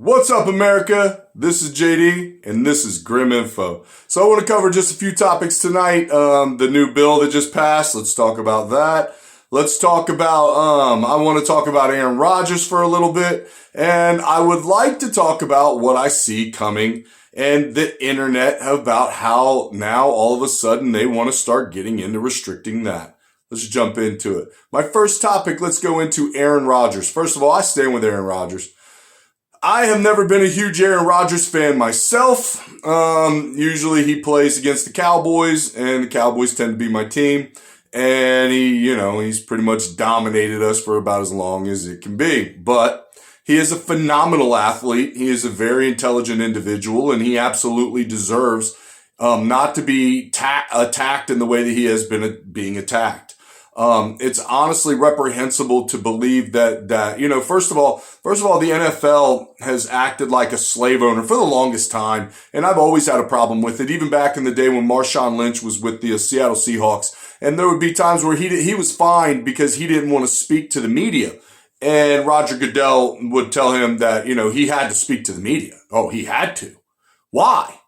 What's up, America? This is JD, and this is Grim Info. So I want to cover just a few topics tonight. The new bill that just passed. Let's talk about that. Let's talk about, I want to talk about Aaron Rodgers for a little bit. And I would like to talk about what I see coming and the internet about how now all of a sudden they want to start getting into restricting that. Let's jump into it. My first topic, let's go into Aaron Rodgers. First of all, I stand with Aaron Rodgers. I have never been a huge Aaron Rodgers fan myself. Usually he plays against the Cowboys, and the Cowboys tend to be my team. And he's pretty much dominated us for about as long as it can be. But he is a phenomenal athlete. He is a very intelligent individual, and he absolutely deserves not to be attacked in the way that he has been being attacked. It's honestly reprehensible to believe that first of all, the NFL has acted like a slave owner for the longest time. And I've always had a problem with it, even back in the day when Marshawn Lynch was with the Seattle Seahawks. And there would be times where he was fined because he didn't want to speak to the media. And Roger Goodell would tell him that, he had to speak to the media. Oh, he had to. Why?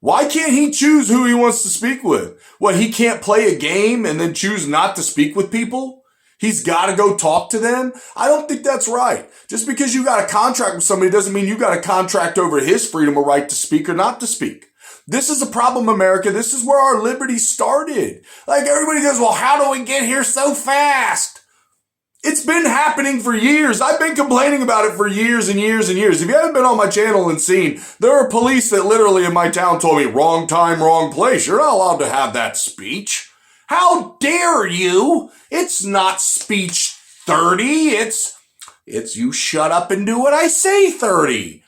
Why can't he choose who he wants to speak with? What, he can't play a game and then choose not to speak with people? He's got to go talk to them? I don't think that's right. Just because you got a contract with somebody doesn't mean you got a contract over his freedom or right to speak or not to speak. This is a problem, America. This is where our liberty started. Like, everybody goes, well, how do we get here so fast? It's been happening for years. I've been complaining about it for years and years and years. If you haven't been on my channel and seen, there are police that literally in my town told me, wrong time, wrong place. You're not allowed to have that speech. How dare you? It's not speech 30. It's you shut up and do what I say 30.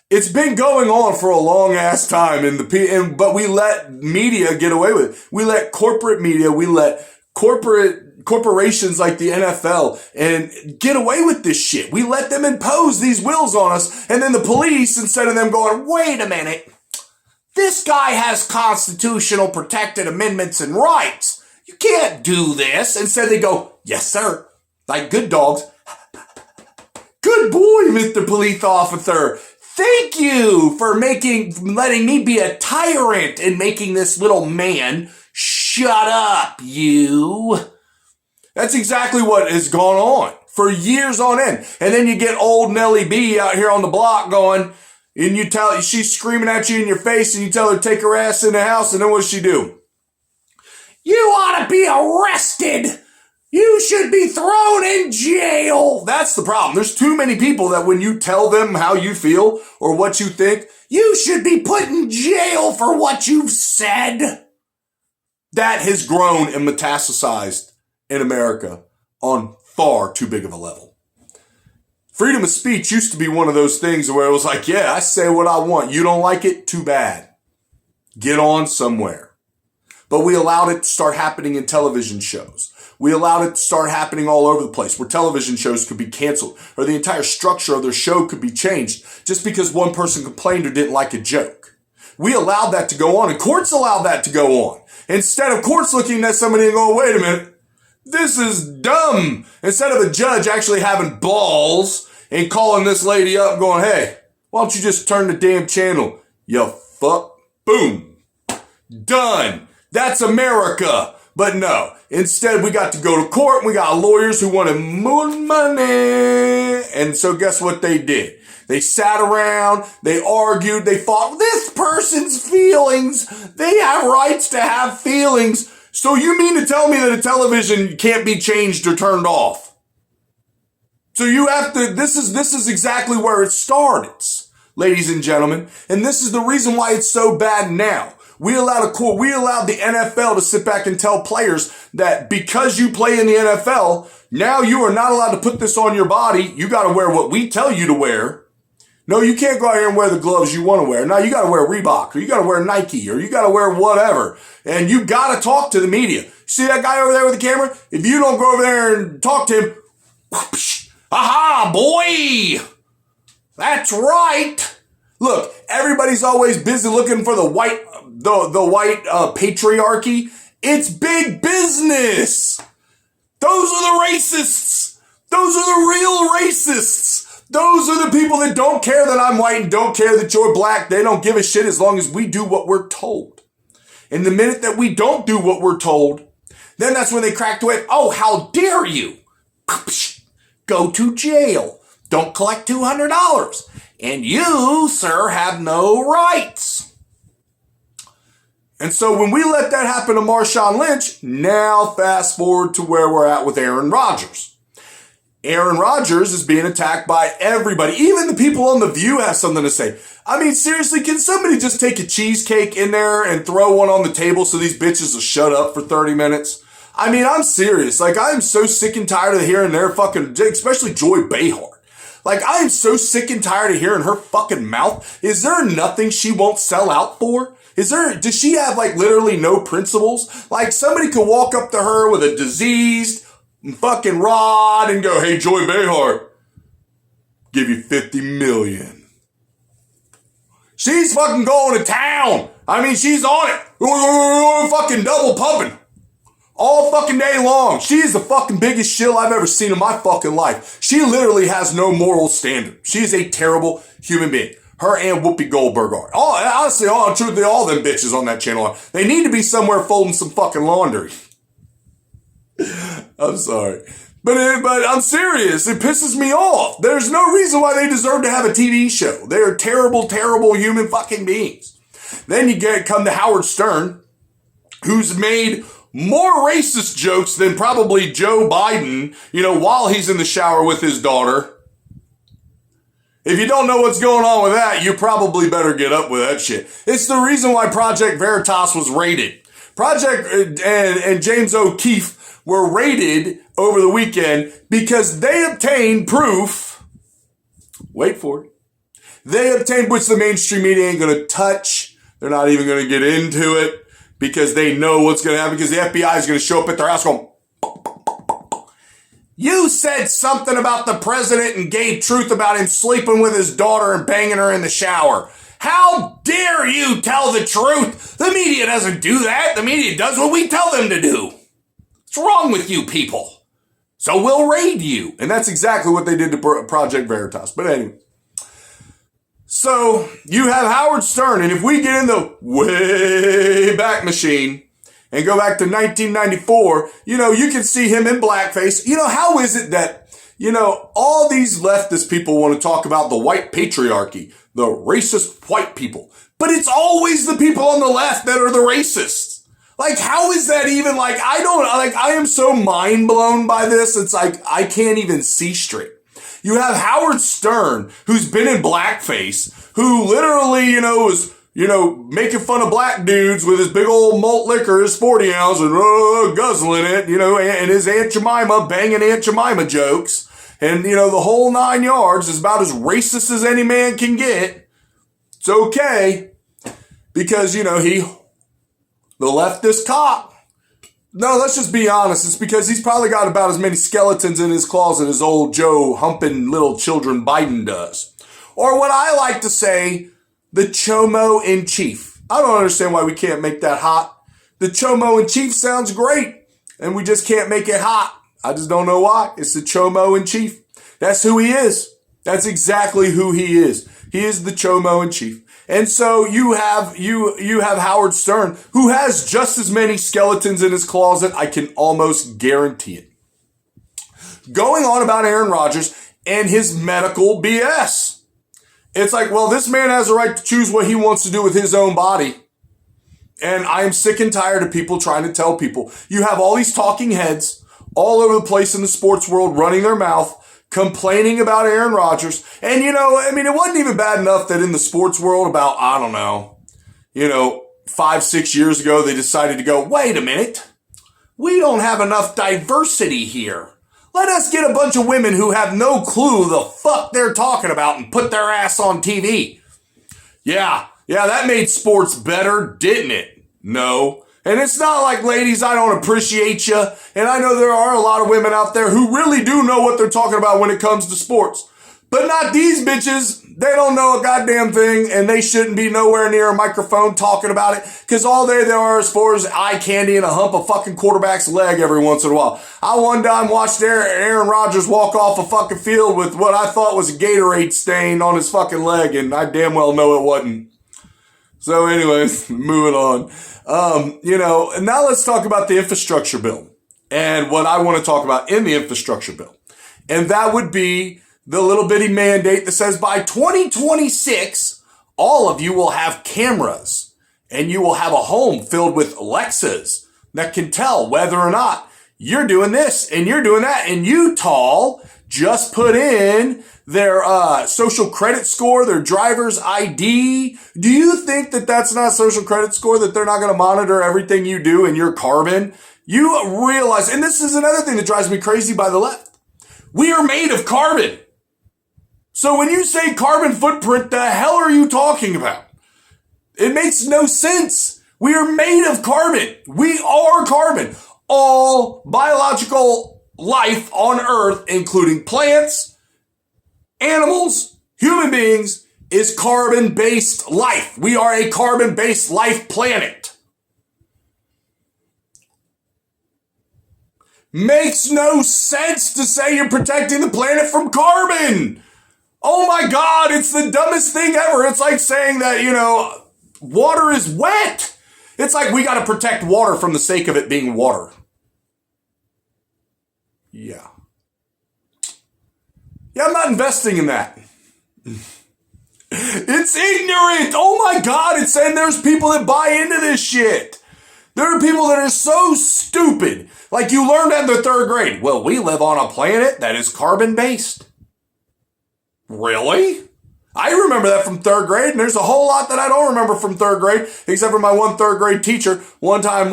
It's been going on for a long ass time, but we let media get away with it. We let corporate media, we let corporations like the NFL and get away with this shit. We let them impose these wills on us, and then the police, instead of them going, wait a minute, this guy has constitutional protected amendments and rights. You can't do this. Instead they go, yes, sir. Like good dogs. Good boy, Mr. Police Officer. Thank you for letting me be a tyrant and making this little man shut up, you. That's exactly what has gone on for years on end. And then you get old Nellie B out here on the block going, and she's screaming at you in your face, and you tell her to take her ass in the house, and then what does she do? You ought to be arrested. You should be thrown in jail. That's the problem. There's too many people that when you tell them how you feel or what you think, you should be put in jail for what you've said. That has grown and metastasized in America on far too big of a level. Freedom of speech used to be one of those things where it was like, yeah, I say what I want. You don't like it? Too bad. Get on somewhere. But we allowed it to start happening in television shows. We allowed it to start happening all over the place where television shows could be canceled or the entire structure of their show could be changed just because one person complained or didn't like a joke. We allowed that to go on, and courts allowed that to go on. Instead of courts looking at somebody and going, wait a minute, this is dumb. Instead of a judge actually having balls and calling this lady up going, hey, why don't you just turn the damn channel? You fuck. Boom. Done. That's America. But no, instead we got to go to court. We got lawyers who wanted more money. And so guess what they did? They sat around, they argued, they fought this person's feelings. They have rights to have feelings. So you mean to tell me that a television can't be changed or turned off? So you have to, this is exactly where it starts, ladies and gentlemen. And this is the reason why it's so bad now. We allowed the NFL to sit back and tell players that because you play in the NFL, now you are not allowed to put this on your body. You got to wear what we tell you to wear. No, you can't go out here and wear the gloves you want to wear. No, you got to wear Reebok, or you got to wear Nike, or you got to wear whatever. And you got to talk to the media. See that guy over there with the camera? If you don't go over there and talk to him, whoosh, aha, boy. That's right. Look, everybody's always busy looking for the white patriarchy. It's big business. Those are the racists. Those are the real racists. Those are the people that don't care that I'm white and don't care that you're black. They don't give a shit as long as we do what we're told. And the minute that we don't do what we're told, then that's when they crack the whip. Oh, how dare you? Go to jail. Don't collect $200. And you, sir, have no rights. And so when we let that happen to Marshawn Lynch, now fast forward to where we're at with Aaron Rodgers. Aaron Rodgers is being attacked by everybody. Even the people on The View have something to say. I mean, seriously, can somebody just take a cheesecake in there and throw one on the table so these bitches will shut up for 30 minutes? I mean, I'm serious. Like, I'm so sick and tired of hearing their fucking, especially Joy Behar. Like, I am so sick and tired of hearing her fucking mouth. Is there nothing she won't sell out for? Does she have like literally no principles? Like, somebody could walk up to her with a diseased fucking rod and go, hey, Joy Behar, give you 50 million. She's fucking going to town. I mean, she's on it. Fucking double pumping. All fucking day long. She is the fucking biggest shill I've ever seen in my fucking life. She literally has no moral standard. She is a terrible human being. Her and Whoopi Goldberg are. Honestly, truthfully, all them bitches on that channel are. They need to be somewhere folding some fucking laundry. I'm sorry. But I'm serious. It pisses me off. There's no reason why they deserve to have a TV show. They are terrible, terrible human fucking beings. Then you come to Howard Stern, who's made more racist jokes than probably Joe Biden, while he's in the shower with his daughter. If you don't know what's going on with that, you probably better get up with that shit. It's the reason why Project Veritas was raided. Project and James O'Keefe were raided over the weekend because they obtained proof. Wait for it. They obtained, which the mainstream media ain't going to touch. They're not even going to get into it. Because they know what's going to happen, because the FBI is going to show up at their house going, you said something about the president and gave truth about him sleeping with his daughter and banging her in the shower. How dare you tell the truth? The media doesn't do that. The media does what we tell them to do. What's wrong with you people? So we'll raid you. And that's exactly what they did to Project Veritas. But anyway. So you have Howard Stern, and if we get in the way back machine and go back to 1994, you can see him in blackface. How is it that, all these leftist people want to talk about the white patriarchy, the racist white people, but it's always the people on the left that are the racists. Like, how is that even I am so mind blown by this. It's like, I can't even see straight. You have Howard Stern, who's been in blackface, who literally, was, making fun of black dudes with his big old malt liquor, his 40 ounce, and guzzling it, and his Aunt Jemima banging Aunt Jemima jokes. And, the whole 9 yards is about as racist as any man can get. It's okay. Because, the leftist cop. No, let's just be honest. It's because he's probably got about as many skeletons in his closet as old Joe humping little children Biden does. Or what I like to say, the Chomo in Chief. I don't understand why we can't make that hot. The Chomo in Chief sounds great, and we just can't make it hot. I just don't know why. It's the Chomo in Chief. That's who he is. That's exactly who he is. He is the Chomo in Chief. And so you have Howard Stern, who has just as many skeletons in his closet. I can almost guarantee it. Going on about Aaron Rodgers and his medical BS. It's like, well, this man has a right to choose what he wants to do with his own body. And I am sick and tired of people trying to tell people. You have all these talking heads all over the place in the sports world running their mouth, complaining about Aaron Rodgers. And, it wasn't even bad enough that in the sports world about, 5-6 years ago, they decided to go, wait a minute. We don't have enough diversity here. Let us get a bunch of women who have no clue the fuck they're talking about and put their ass on TV. Yeah, that made sports better, didn't it? No. And it's not like, ladies, I don't appreciate you. And I know there are a lot of women out there who really do know what they're talking about when it comes to sports. But not these bitches. They don't know a goddamn thing, and they shouldn't be nowhere near a microphone talking about it, because all they are as far as eye candy and a hump of fucking quarterback's leg every once in a while. I one time watched Aaron Rodgers walk off a fucking field with what I thought was a Gatorade stain on his fucking leg, and I damn well know it wasn't. So anyways, moving on. And now let's talk about the infrastructure bill and what I want to talk about in the infrastructure bill. And that would be the little bitty mandate that says by 2026, all of you will have cameras and you will have a home filled with Alexas that can tell whether or not you're doing this and you're doing that. And Utah just put in their social credit score, their driver's ID. Do you think that that's not social credit score, that they're not going to monitor everything you do and your carbon? You realize, and this is another thing that drives me crazy by the left. We are made of carbon. So when you say carbon footprint, the hell are you talking about? It makes no sense. We are made of carbon. We are carbon. All biological life on Earth, including plants, animals, human beings, is carbon-based life. We are a carbon-based life planet. Makes no sense to say you're protecting the planet from carbon. Oh my God, it's the dumbest thing ever. It's like saying that, water is wet. It's like we got to protect water from the sake of it being water. Yeah. Yeah, I'm not investing in that. It's ignorant. Oh my God, it's saying there's people that buy into this shit. There are people that are so stupid. Like you learned in the 3rd grade. Well, we live on a planet that is carbon-based. Really? I remember that from 3rd grade, and there's a whole lot that I don't remember from 3rd grade, except for my one 3rd grade teacher one time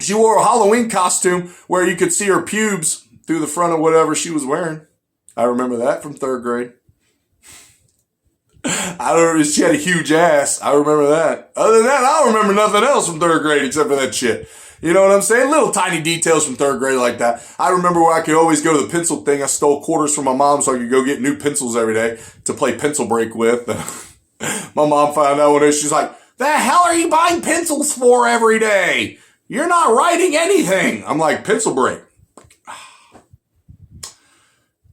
she wore a Halloween costume where you could see her pubes through the front of whatever she was wearing. I remember that from 3rd grade. She had a huge ass. I remember that. Other than that, I don't remember nothing else from 3rd grade except for that shit. You know what I'm saying? Little tiny details from 3rd grade like that. I remember where I could always go to the pencil thing. I stole quarters from my mom so I could go get new pencils every day to play pencil break with. My mom found out one day. She's like, the hell are you buying pencils for every day? You're not writing anything. I'm like, pencil break.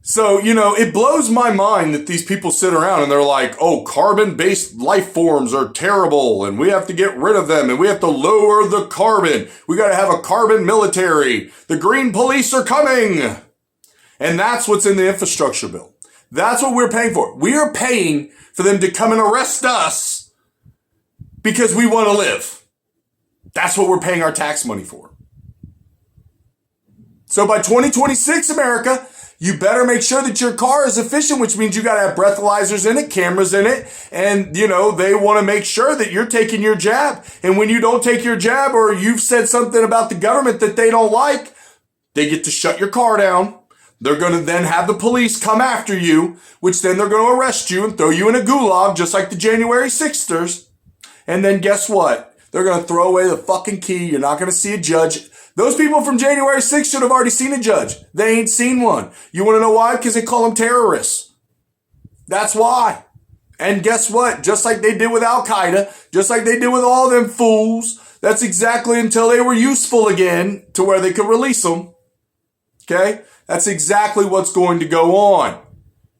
So, it blows my mind that these people sit around and they're like, oh, carbon-based life forms are terrible and we have to get rid of them and we have to lower the carbon. We got to have a carbon military. The green police are coming. And that's what's in the infrastructure bill. That's what we're paying for. We are paying for them to come and arrest us because we want to live. That's what we're paying our tax money for. So by 2026, America, you better make sure that your car is efficient, which means you got to have breathalyzers in it, cameras in it. And, they want to make sure that you're taking your jab. And when you don't take your jab or you've said something about the government that they don't like, they get to shut your car down. They're going to then have the police come after you, which then they're going to arrest you and throw you in a gulag, just like the January 6ers. And then guess what? They're going to throw away the fucking key. You're not going to see a judge. Those people from January 6th should have already seen a judge. They ain't seen one. You want to know why? Because they call them terrorists. That's why. And guess what? Just like they did with Al-Qaeda, just like they did with all them fools, that's exactly until they were useful again to where they could release them. Okay? That's exactly what's going to go on.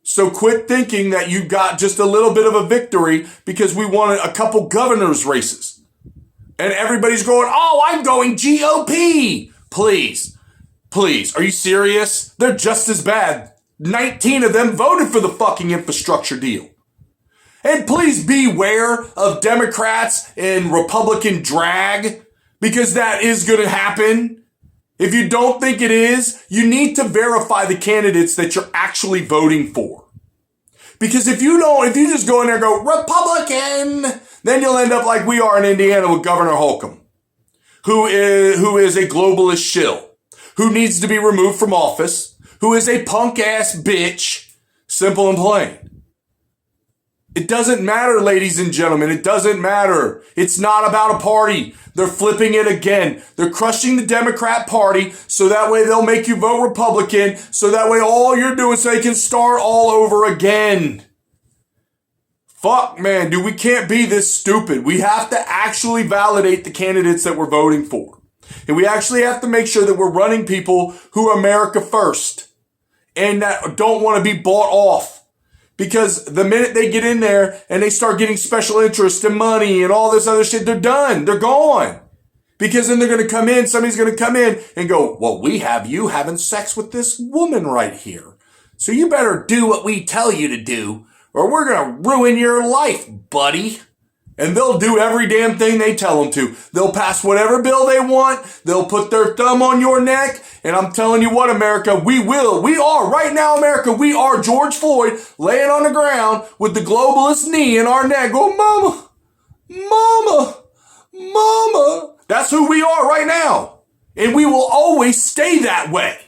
So quit thinking that you got just a little bit of a victory because we won a couple governors' races. And everybody's going, oh, I'm going GOP. Please. Are you serious? They're just as bad. 19 of them voted for the fucking infrastructure deal. And please beware of Democrats and Republican drag, because that is going to happen. If you don't think it is, you need to verify the candidates that you're actually voting for. Because if you just go in there and go, Republican, then you'll end up like we are in Indiana with Governor Holcomb, who is a globalist shill, who needs to be removed from office, who is a punk ass bitch, simple and plain. It doesn't matter, ladies and gentlemen. It doesn't matter. It's not about a party. They're flipping it again. They're crushing the Democrat Party so that way they'll make you vote Republican, so that way all you're doing so they can start all over again. Fuck, man, dude, we can't be this stupid. We have to actually validate the candidates that we're voting for. And we actually have to make sure that we're running people who are America first and that don't want to be bought off. Because the minute they get in there and they start getting special interest and money and all this other shit, they're done. They're gone. Because then they're going to come in, somebody's going to come in and go, well, we have you having sex with this woman right here. So you better do what we tell you to do or we're going to ruin your life, buddy. And they'll do every damn thing they tell them to. They'll pass whatever bill they want. They'll put their thumb on your neck. And I'm telling you what, America, we are right now, America, we are George Floyd laying on the ground with the globalist knee in our neck. Go, mama, mama, mama. That's who we are right now. And we will always stay that way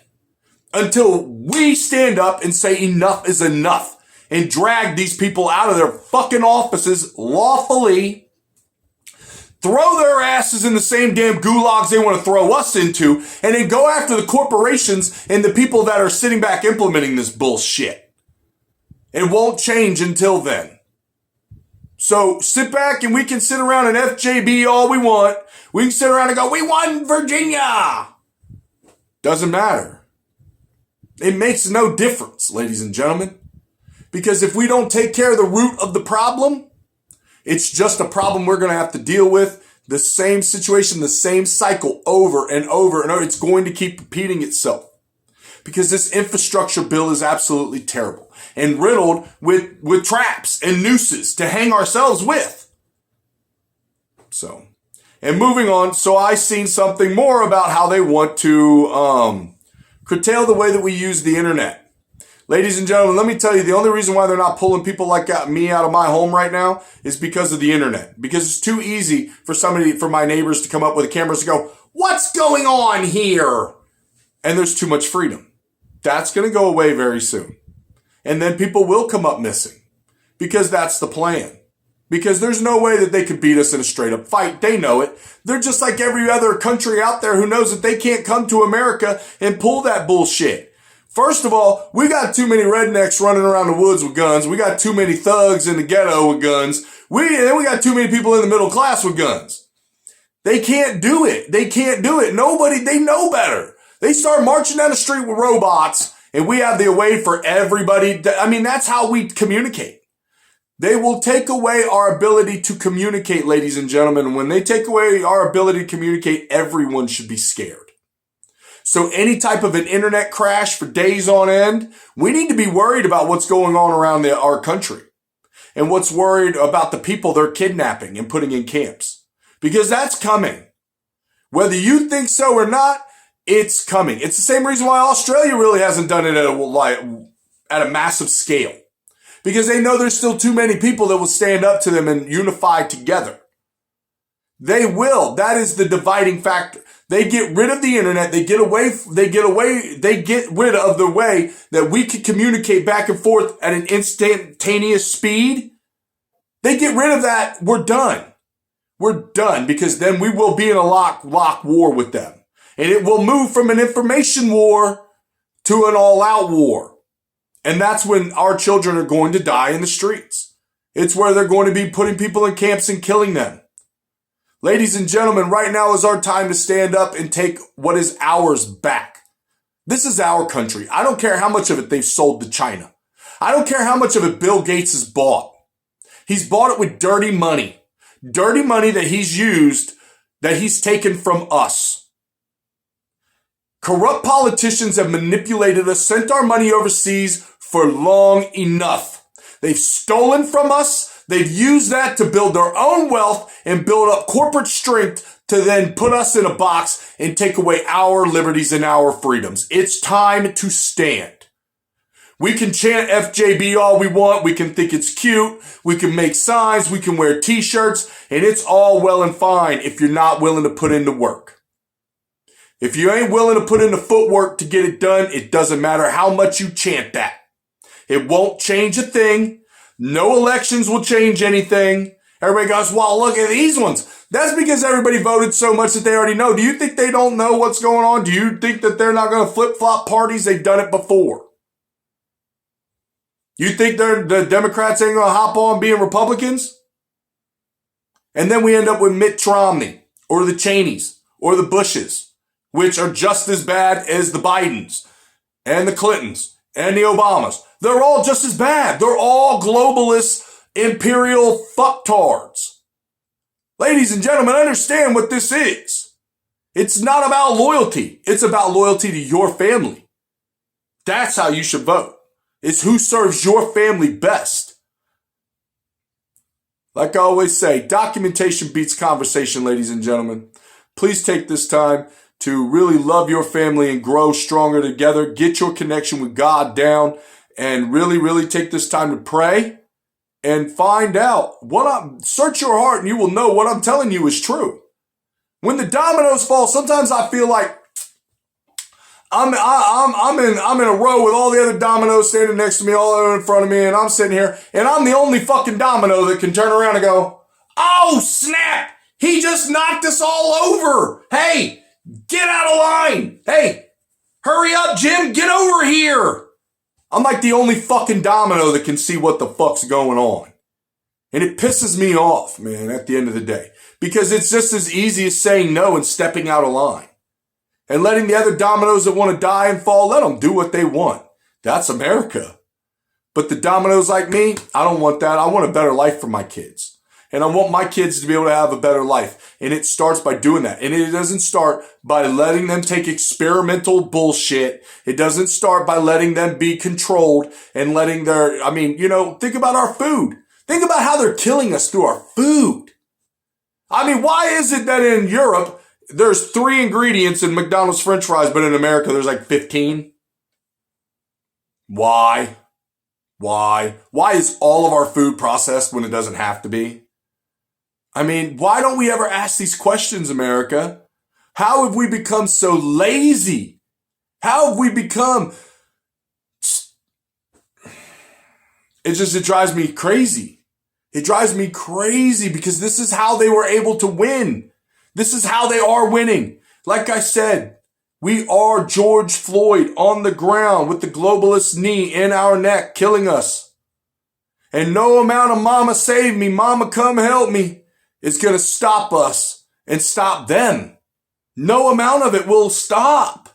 until we stand up and say enough is enough. And drag these people out of their fucking offices lawfully, throw their asses in the same damn gulags they want to throw us into, and then go after the corporations and the people that are sitting back implementing this bullshit. It won't change until then. So sit back and we can sit around and FJB all we want. We can sit around and go, we won Virginia. Doesn't matter. It makes no difference, ladies and gentlemen. Because if we don't take care of the root of the problem, it's just a problem we're going to have to deal with. The same situation, the same cycle over and over and over. It's going to keep repeating itself. Because this infrastructure bill is absolutely terrible and riddled with traps and nooses to hang ourselves with. So, and moving on. So I seen something more about how they want to curtail the way that we use the internet. Ladies and gentlemen, let me tell you, the only reason why they're not pulling people like me out of my home right now is because of the internet. Because it's too easy for my neighbors to come up with the cameras and go, what's going on here? And there's too much freedom. That's going to go away very soon. And then people will come up missing because that's the plan. Because there's no way that they could beat us in a straight up fight. They know it. They're just like every other country out there who knows that they can't come to America and pull that bullshit. First of all, we got too many rednecks running around the woods with guns. We got too many thugs in the ghetto with guns. And we got too many people in the middle class with guns. They can't do it. They can't do it. They know better. They start marching down the street with robots and we have the way for everybody. I mean, that's how we communicate. They will take away our ability to communicate, ladies and gentlemen. When they take away our ability to communicate, everyone should be scared. So any type of an internet crash for days on end, we need to be worried about what's going on around our country and what's worried about the people they're kidnapping and putting in camps, because that's coming. Whether you think so or not, it's coming. It's the same reason why Australia really hasn't done it at a massive scale, because they know there's still too many people that will stand up to them and unify together. They will. That is the dividing factor. They get rid of the internet. They get rid of the way that we can communicate back and forth at an instantaneous speed. They get rid of that. We're done. We're done, because then we will be in a lock war with them. And it will move from an information war to an all-out war. And that's when our children are going to die in the streets. It's where they're going to be putting people in camps and killing them. Ladies and gentlemen, right now is our time to stand up and take what is ours back. This is our country. I don't care how much of it they've sold to China. I don't care how much of it Bill Gates has bought. He's bought it with dirty money. Dirty money that he's used, that he's taken from us. Corrupt politicians have manipulated us, sent our money overseas for long enough. They've stolen from us. They've used that to build their own wealth and build up corporate strength to then put us in a box and take away our liberties and our freedoms. It's time to stand. We can chant FJB all we want. We can think it's cute. We can make signs. We can wear t-shirts. And it's all well and fine if you're not willing to put in the work. If you ain't willing to put in the footwork to get it done, it doesn't matter how much you chant that. It won't change a thing. No elections will change anything. Everybody goes, well, look at these ones. That's because everybody voted so much that they already know. Do you think they don't know what's going on? Do you think that they're not going to flip-flop parties? They've done it before. You think the Democrats ain't going to hop on being Republicans? And then we end up with Mitt Romney or the Cheneys or the Bushes, which are just as bad as the Bidens and the Clintons and the Obamas. They're all just as bad. They're all globalist, imperial fucktards. Ladies and gentlemen, understand what this is. It's not about loyalty. It's about loyalty to your family. That's how you should vote. It's who serves your family best. Like I always say, documentation beats conversation, ladies and gentlemen. Please take this time to really love your family and grow stronger together. Get your connection with God down and really, really take this time to pray and find out search your heart and you will know what I'm telling you is true. When the dominoes fall, sometimes I feel like I'm in a row with all the other dominoes standing next to me, all in front of me, and I'm sitting here, and I'm the only fucking domino that can turn around and go, oh, snap! He just knocked us all over! Hey, get out of line! Hey, hurry up, Jim, get over here! I'm like the only fucking domino that can see what the fuck's going on. And it pisses me off, man, at the end of the day. Because it's just as easy as saying no and stepping out of line. And letting the other dominoes that want to die and fall, let them do what they want. That's America. But the dominoes like me, I don't want that. I want a better life for my kids. And I want my kids to be able to have a better life. And it starts by doing that. And it doesn't start by letting them take experimental bullshit. It doesn't start by letting them be controlled and letting think about our food. Think about how they're killing us through our food. Why is it that in Europe, there's 3 ingredients in McDonald's French fries, but in America there's like 15? Why? Why is all of our food processed when it doesn't have to be? Why don't we ever ask these questions, America? How have we become so lazy? How have we become... It drives me crazy. It drives me crazy because this is how they were able to win. This is how they are winning. Like I said, we are George Floyd on the ground with the globalist knee in our neck, killing us. And no amount of mama save me, mama come help me, is going to stop us and stop them. No amount of it will stop.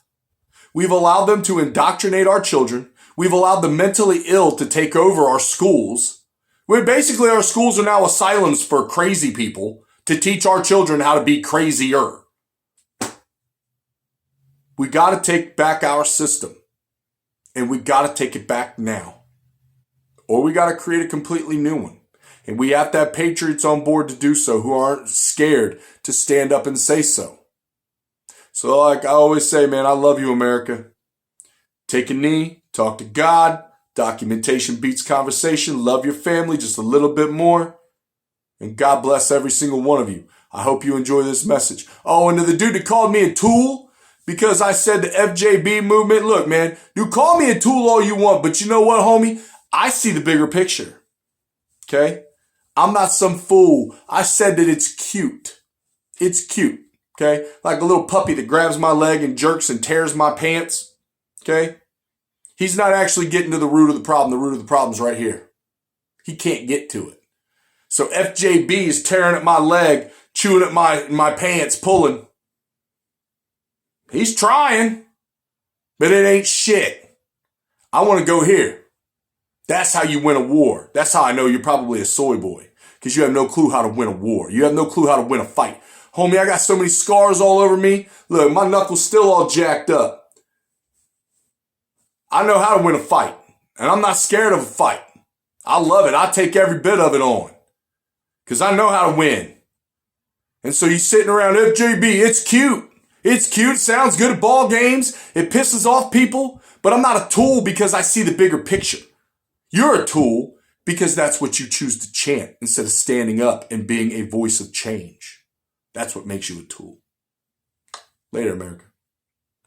We've allowed them to indoctrinate our children. We've allowed the mentally ill to take over our schools. Basically, our schools are now asylums for crazy people to teach our children how to be crazier. We got to take back our system. And we got to take it back now. Or we got to create a completely new one. And we have to have patriots on board to do so who aren't scared to stand up and say so. So like I always say, man, I love you, America. Take a knee, talk to God. Documentation beats conversation. Love your family just a little bit more. And God bless every single one of you. I hope you enjoy this message. Oh, and to the dude that called me a tool because I said the FJB movement, look, man, you call me a tool all you want, but you know what, homie? I see the bigger picture. Okay? I'm not some fool. I said that it's cute. It's cute. Okay? Like a little puppy that grabs my leg and jerks and tears my pants. Okay? He's not actually getting to the root of the problem. The root of the problem's right here. He can't get to it. So FJB is tearing at my leg, chewing at my pants, pulling. He's trying, but it ain't shit. I want to go here. That's how you win a war. That's how I know you're probably a soy boy, because you have no clue how to win a war. You have no clue how to win a fight. Homie, I got so many scars all over me. Look, my knuckles still all jacked up. I know how to win a fight, and I'm not scared of a fight. I love it. I take every bit of it on. Because I know how to win. And so you sitting around FJB, it's cute. It's cute. It sounds good at ball games. It pisses off people. But I'm not a tool because I see the bigger picture. You're a tool because that's what you choose to chant instead of standing up and being a voice of change. That's what makes you a tool. Later, America.